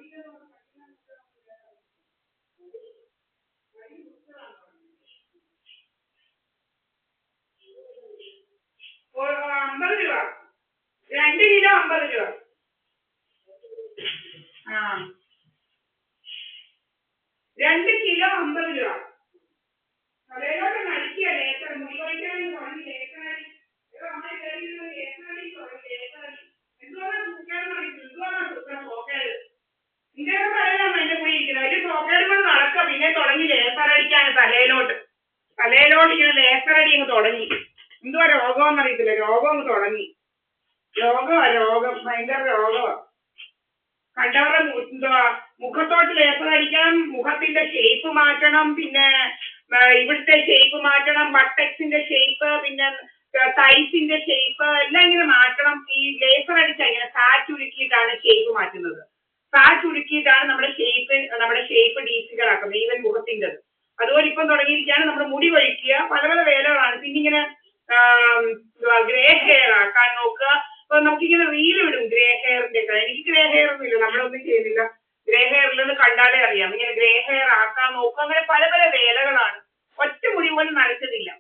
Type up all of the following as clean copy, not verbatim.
50 രൂപ, 2 കിലോ 50 രൂപ. ആ 2 കിലോ 50 രൂപ. കടയിലോട്ട് അടിക്കുക. ലേസർ മുടി കഴിക്കാനും തുടങ്ങി. ലേസറായി അമ്മ കയറി ലേസറായി തുടങ്ങി. ലേസറായി എന്തുകൊണ്ടാണ് സൂക്കേടെന്ന് അറിയില്ല. എന്തുകൊണ്ടാണ് സോക്കേട് ഇന്ത്യയുടെ കടയിലാണ് എന്റെ മുടി ഇരിക്കുന്നത്. അതിൽ സോക്കേട് കൊണ്ട് നടക്കുക. പിന്നെ തുടങ്ങി ലേസറടിക്കാണ് തലയിലോട്ട് ഇങ്ങനെ ലേസറടി അങ്ങ് തുടങ്ങി. എന്തുവാ രോഗമെന്ന് അറിയത്തില്ല. രോഗം അങ്ങ് തുടങ്ങി. രോഗം ഭയങ്കര രോഗമാണ്. കണ്ടവരുടെ എന്തുവാ മുഖത്തോട്ട് ലേസർ അടിക്കണം, മുഖത്തിന്റെ ഷേപ്പ് മാറ്റണം, പിന്നെ ഇവിടുത്തെ ഷേപ്പ് മാറ്റണം, ബട്ടക്സിന്റെ ഷേപ്പ്, പിന്നെ തൈസിന്റെ ഷേപ്പ് എല്ലാം ഇങ്ങനെ മാറ്റണം. ഈ ലേസർ അടിച്ചാൽ ഇങ്ങനെ ഫാറ്റ് ഉരുക്കിയിട്ടാണ് ഷേപ്പ് മാറ്റുന്നത്. ഫാറ്റ് ഉരുക്കിയിട്ടാണ് നമ്മുടെ ഷേപ്പ് ഡീസികളാക്കുന്നത്. ഈവൻ മുഖത്തിൻ്റെത് അതുപോലെ ഇപ്പം തുടങ്ങിയിരിക്കുകയാണ്. നമ്മുടെ മുടി കൊഴിക്കുക, പല പല വേലകളാണ്. പിന്നെ ഇങ്ങനെ ഗ്രേ ഹെയർ ആക്കാൻ നോക്കുക. അപ്പൊ നമുക്കിങ്ങനെ റീല് വിടും ഗ്രേ ഹെയറിന്റെ ഒക്കെ. എനിക്ക് ഗ്രേ ഹെയർ ഒന്നും ഇല്ല, നമ്മളൊന്നും ചെയ്യുന്നില്ല. ഗ്രേ ഹെയറിലെന്ന് കണ്ടാലേ അറിയാം. ഇങ്ങനെ ഗ്രേ ഹെയർ ആക്കാൻ നോക്കുക. അങ്ങനെ പല പല വേലകളാണ്. ഒറ്റ മുടി പോലും നനച്ചതില്ല.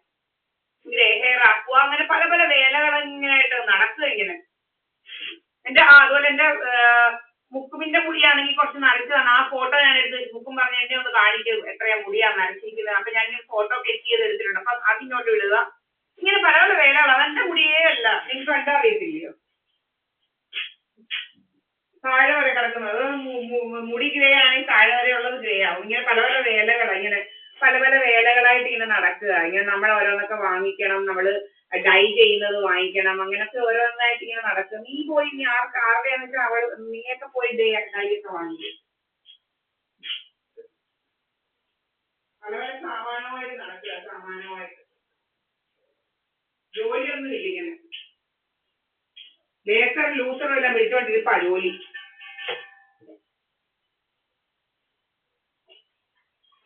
ഗ്രേ ഹെയർ ആക്കുക, അങ്ങനെ പല പല വേലകളിങ്ങനായിട്ട് നടക്കുക ഇങ്ങനെ. അതുപോലെ എൻ്റെ മുക്കുമിന്റെ മുടിയാണെങ്കിൽ കുറച്ച് നരച്ചതാണ്. ആ ഫോട്ടോ ഞാൻ എടുത്ത് മുക്കും പറഞ്ഞ് എന്നെ ഒന്ന് കാണിക്കും എത്രയാ മുടിയാണ് നരച്ചിരിക്കുന്നത്. അപ്പൊ ഞാൻ ഫോട്ടോ ക്ലിക്ക് ചെയ്ത് എടുത്തിട്ടുണ്ട്. അപ്പൊ അതിങ്ങോട്ട് വിടുക. ഇങ്ങനെ പല പല വേലകളാണ്. അതെന്റെ മുടിയേ അല്ല, എനിക്ക് കണ്ടാ അറിയത്തില്ലയോ. താഴെ വരെ കിടക്കുന്നത് മുടി ഗ്രേ ആണെങ്കിൽ താഴെ വരെ ഉള്ളത് ഗ്രേ ആവും. ഇങ്ങനെ പല പല വേലകളാണ്. ഇങ്ങനെ പല പല വേലകളായിട്ട് ഇങ്ങനെ നടക്കുക. ഇങ്ങനെ നമ്മൾ ഓരോന്നൊക്കെ വാങ്ങിക്കണം, നമ്മള് ഡൈ ചെയ്യുന്നത് വാങ്ങിക്കണം, അങ്ങനത്തെ ഓരോന്നായിട്ട് ഇങ്ങനെ നടക്കും. നീ പോയി ഇനി ആരുടെയാന്ന് വെച്ചാൽ നീയൊക്കെ പോയി ഡൈ ഒക്കെ വാങ്ങിക്കും. പല പല സാമാനമായിട്ട് നടക്കുക. സാമാനമായിട്ട് ജോലിയൊന്നും ഇല്ല. ഇങ്ങനെ ലേസർ ലൂസറും എല്ലാം പിടിച്ചോണ്ടിരിപ്പാ ജോലി.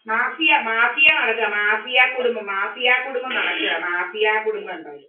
മാഫിയ നടക്കുക. മാഫിയ കുടുംബം നടക്കുക. മാഫിയ കുടുംബം ഉണ്ടാവും.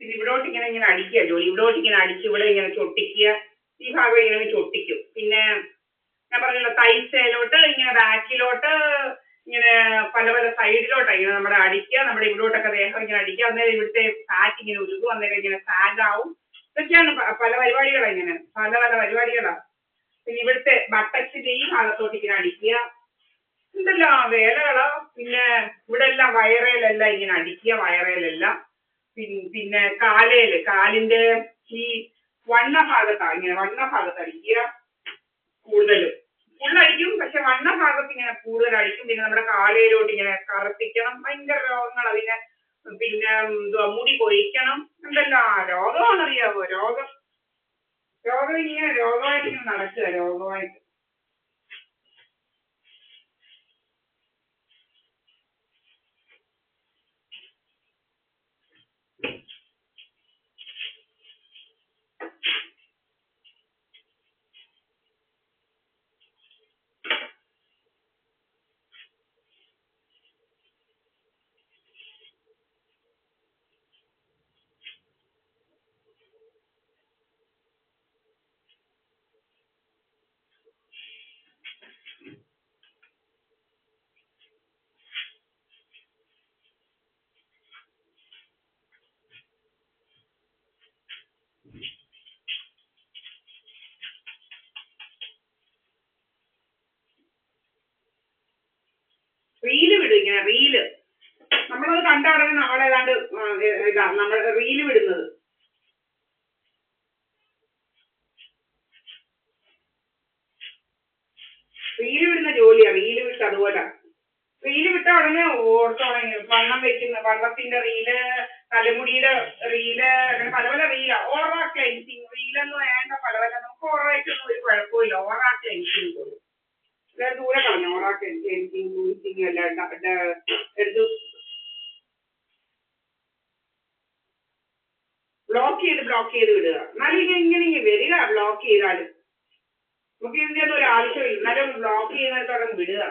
പിന്നെ ഇവിടോട്ട് ഇങ്ങനെ അടിക്കുക ജോലി. ഇവിടോട്ട് ഇങ്ങനെ അടിച്ച് ഇവിടെ ഇങ്ങനെ ചൊട്ടിക്കുക. ഈ ഭാഗം ഇങ്ങനെ ചൊട്ടിക്കും. പിന്നെ ഞാൻ പറഞ്ഞല്ലോ തൈസയിലോട്ട് ഇങ്ങനെ ബാക്കിലോട്ട് ഇങ്ങനെ പല പല സൈഡിലോട്ടാണ് ഇങ്ങനെ നമ്മുടെ അടിക്കുക. നമ്മുടെ ഇവിടോട്ടൊക്കെ ദേഹം ഇങ്ങനെ അടിക്കുക. അന്നേരം ഇവിടുത്തെ ഫാറ്റ് ഇങ്ങനെ ഉരുകും. അന്നേരം ഇങ്ങനെ ഫാറ്റ് ആവും. ഇതൊക്കെയാണ് പല പരിപാടികളാണ്. ഇങ്ങനെ പല പല പരിപാടികളാണ്. പിന്നെ ഇവിടുത്തെ ബട്ടക്സിന്റെ ഈ ഭാഗത്തോട്ട് ഇങ്ങനെ അടിക്കുക. എന്തെല്ലാം വേലകളാ. പിന്നെ ഇവിടെ എല്ലാം വയറേലെല്ലാം ഇങ്ങനെ അടിക്കുക. വയറേലെല്ലാം പിന്നെ കാലിന്റെ ഈ വണ്ണഭാഗത്താണ് ഇങ്ങനെ വണ്ണഭാഗത്ത് അടിക്കുക കൂടുതലും. ഫുള്ളടിക്കും, പക്ഷെ വണ്ണ ഭാഗത്ത് ഇങ്ങനെ കൂടുതലടിക്കും. പിന്നെ നമ്മുടെ കാലയിലോട്ട് ഇങ്ങനെ കറുപ്പിക്കണം, ഭയങ്കര രോഗങ്ങൾ അതിനെ. പിന്നെ എന്തുവാ മുടി കൊഴിക്കണം, എന്തെല്ലാം രോഗമാണെന്നറിയാവോ? രോഗം ഇങ്ങനെ രോഗമായിട്ട് ഇങ്ങനെ നടക്കുക, രോഗമായിട്ട്. റീല് വിടും, ഇങ്ങനെ റീല് നമ്മളത് കണ്ട ഉടനെ നമ്മളേതാണ്ട് ഇതാ നമ്മൾ റീല് വിടുന്നത്. റീല് വിടുന്ന ജോലിയാ, റീല് വിട്ട് അതുപോലെ. റീല് വിട്ട ഉടനെ ഓർത്തോളങ്ങി വണ്ണം വെക്കുന്ന വണ്ണത്തിന്റെ റീല്, തലമുടിയുടെ റീല്, അങ്ങനെ പല പല റീലാ. ഓറ ക്ലെൻസിങ് റീലൊന്നും വേണ്ട, പല പല. നമുക്ക് ഓറായിട്ടൊന്നും ഒരു കുഴപ്പമില്ല. ഓറാ ക്ലെൻസിങ് പോലും ദൂരെ കളഞ്ഞു. ഓറാ ക്ലെൻസിങ് ബ്ലീച്ചിങ് എല്ലാം എടുത്ത് ബ്ലോക്ക് ചെയ്ത് വിടുക. എന്നാലും ഇങ്ങനെ വരിക. ബ്ലോക്ക് ചെയ്താലും നമുക്ക് ഇതിന്റെ ഒന്നും ഒരു ആവശ്യമില്ല. എന്നാലും ബ്ലോക്ക് ചെയ്യുന്നിടത്തോടെ വിടുക.